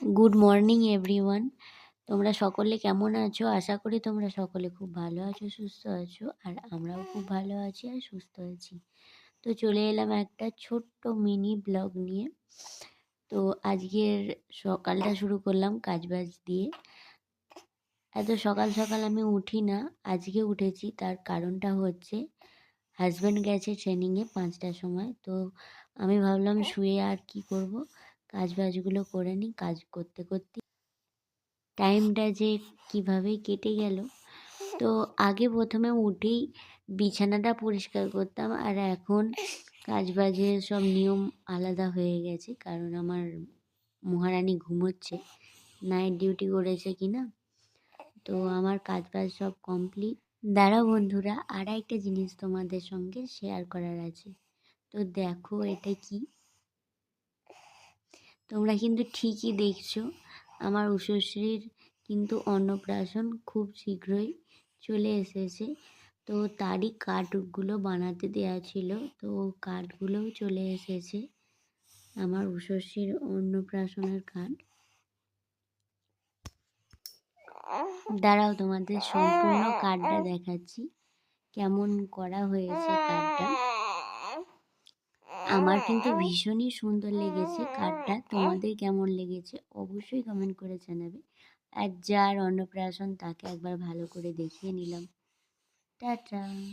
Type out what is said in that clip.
Good morning everyone. তোমরা সকলে কেমন আছো? আশা করি তোমরা সকলে খুব ভালো আছো, সুস্থ আছো। আর আমরাও খুব ভালো আছি আর সুস্থ আছি। তো চলে এলাম একটা ছোট্ট মিনি ব্লগ নিয়ে। তো আজকের সকালটা শুরু করলাম কাজবাজ দিয়ে। এত সকাল সকাল আমি উঠি না, আজকে উঠেছি। তার কারণটা হচ্ছে হাজব্যান্ড গেছে ট্রেনিংয়ে 5টার সময়। তো আমি ভাবলাম শুয়ে আর কি করব, কাজবাজগুলো করে নিই। কাজ করতে করতে টাইমটা যে কিভাবে কেটে গেল। তো আগে প্রথমে উঠেই বিছানাটা পরিষ্কার করতাম, আর এখন কাজবাজের সব নিয়ম আলাদা হয়ে গেছে, কারণ আমার মহারানী ঘুমোচ্ছে, নাইট ডিউটি করেছে কি না। তো আমার কাজবাজ সব কমপ্লিট। দাঁড়াও বন্ধুরা, আর একটা জিনিস তোমাদের সঙ্গে শেয়ার করার আছে। তো দেখো এটা কি, তোমরা কিন্তু ঠিকই দেখছো, আমার উষশ্রীর কিন্তু অন্নপ্রাশন খুব শীঘ্রই চলে এসেছে। তো তারই কার্ডগুলো বানাতে দেওয়া ছিল, তো কার্ডগুলোও চলে এসেছে, আমার উষশ্রীর অন্নপ্রাশনের কার্ড। দাঁড়াও তোমাদের সম্পূর্ণ কার্ডটা দেখাচ্ছি, কেমন করা হয়েছে কার্ডটা। আমার কিন্তু ভীষণই সুন্দর লেগেছে কার্ডটা। তোমাদের কেমন লেগেছে অবশ্যই কমেন্ট করে জানাবে। আর যার অন্নপ্রাশন তাকে একবার ভালো করে দেখিয়ে নিলাম। টাটা।